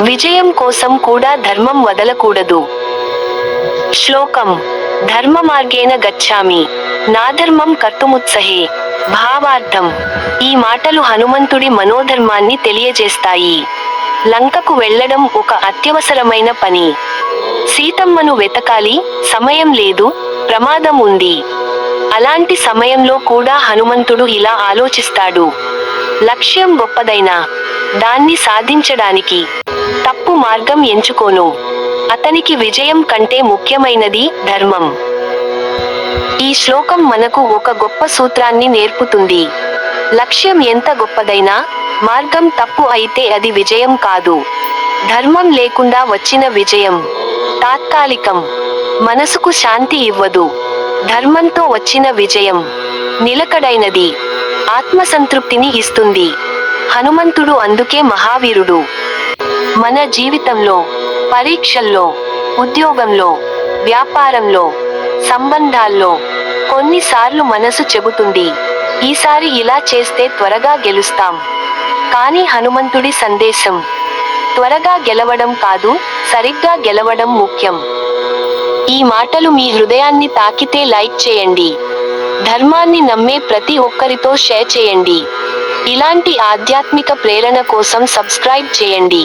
విజయం కోసం కూడా ధర్మం వదలకూడదు. శ్లోకం: ధర్మ మార్గేణ గచ్ఛామి నాధర్మం కర్తుముత్సహే. భావార్థం: ఈ మాటలు హనుమంతుడి మనోధర్మాన్ని తెలియజేస్తాయి. లంకకు వెళ్లడం ఒక అత్యవసరమైన పని. సీతమ్మను వెతకాలి, సమయం లేదు, ప్రమాదం ఉంది. అలాంటి సమయంలో కూడా హనుమంతుడు ఇలా ఆలోచిస్తాడు. లక్ష్యం గొప్పదైనా దాన్ని సాధించడానికి తప్పు మార్గం ఎంచుకోను. అతనికి విజయం కంటే ముఖ్యమైనది ధర్మం. ఈ శ్లోకం మనకు ఒక గొప్ప సూత్రాన్ని నేర్పుతుంది. లక్ష్యం ఎంత గొప్పదైనా, మార్గం తప్పు అయితే అది విజయం కాదు. ధర్మం లేకుండా వచ్చిన విజయం తాత్కాలికం, మనసుకు శాంతి ఇవ్వదు. ధర్మంతో వచ్చిన విజయం నిలకడైనది, ఆత్మసంతృప్తిని ఇస్తుంది. హనుమంతుడు అందుకే మహావీరుడు. మన జీవితంలో, పరీక్షల్లో, ఉద్యోగంలో, వ్యాపారంలో, సంబంధాల్లో కొన్నిసార్లు మనసు చెబుతుంది, ఈసారి ఇలా చేస్తే త్వరగా గెలుస్తాం. కానీ హనుమంతుడి సందేశం, త్వరగా గెలవడం కాదు, సరిగ్గా గెలవడం ముఖ్యం. ఈ మాటలు మీ హృదయాన్ని తాకితే లైక్ చేయండి. ధర్మాన్ని నమ్మే ప్రతి ఒక్కరితో షేర్ చేయండి. ఇలాంటి ఆధ్యాత్మిక ప్రేరణ కోసం సబ్స్క్రైబ్ చేయండి.